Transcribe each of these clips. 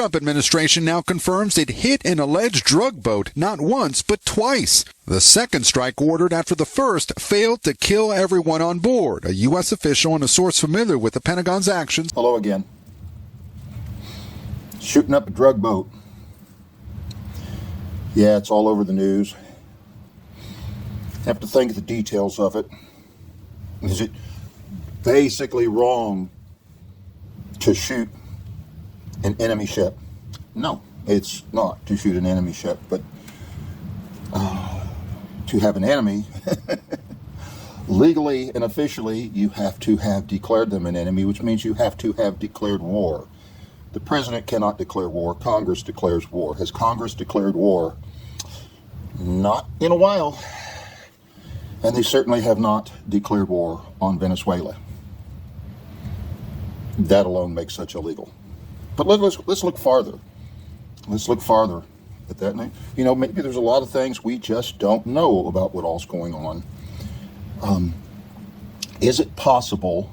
Trump administration now confirms it hit an alleged drug boat not once but twice. The second strike ordered after the first failed to kill everyone on board, a U.S. official and a source familiar with the Pentagon's actions. Hello again. Shooting up a drug boat. Yeah, it's all over the news. Have to think of the details of it. Is it basically wrong to shoot an enemy ship? No, it's not to shoot an enemy ship, but to have an enemy, legally and officially, you have to have declared them an enemy, which means you have to have declared war. The president cannot declare war. Congress declares war. Has Congress declared war? Not in a while. And they certainly have not declared war on Venezuela. That alone makes such illegal. But let's look farther. Let's look farther at that. You know, maybe there's a lot of things we just don't know about what all's going on. Is it possible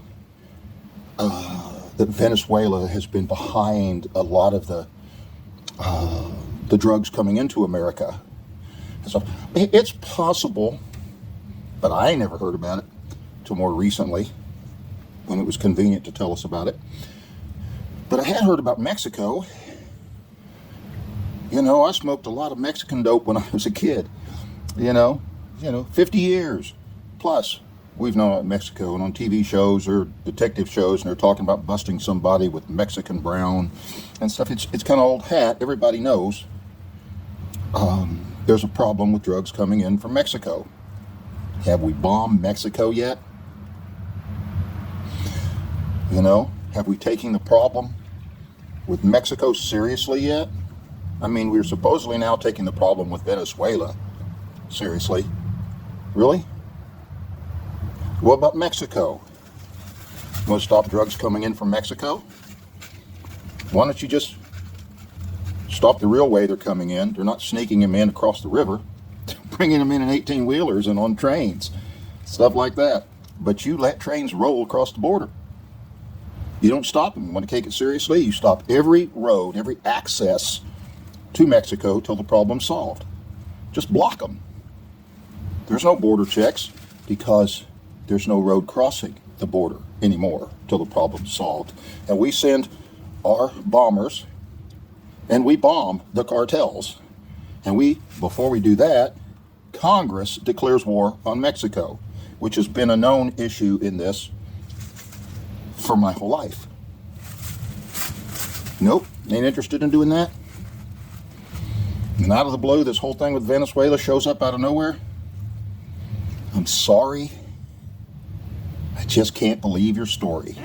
that Venezuela has been behind a lot of the drugs coming into America? So it's possible, but I never heard about it till more recently, when it was convenient to tell us about it. But I had heard about Mexico. You know, I smoked a lot of Mexican dope when I was a kid. You know, 50 years plus we've known about Mexico, and on TV shows or detective shows, and they're talking about busting somebody with Mexican brown and stuff. It's kind of old hat. Everybody knows there's a problem with drugs coming in from Mexico. Have we bombed Mexico yet? You know, have we taken the problem with Mexico seriously yet? I mean, we're supposedly now taking the problem with Venezuela seriously. Really? What about Mexico? You want to stop drugs coming in from Mexico? Why don't you just stop the real way they're coming in? They're not sneaking them in across the river. They're bringing them in 18-wheelers and on trains. Stuff like that. But you let trains roll across the border. You don't stop them. You want to take it seriously? You stop every road, every access to Mexico till the problem's solved. Just block them. There's no border checks because there's no road crossing the border anymore till the problem's solved. And we send our bombers and we bomb the cartels. And before we do that, Congress declares war on Mexico, which has been a known issue in this for my whole life. Nope, ain't interested in doing that. And out of the blue, this whole thing with Venezuela shows up out of nowhere. I'm sorry. I just can't believe your story.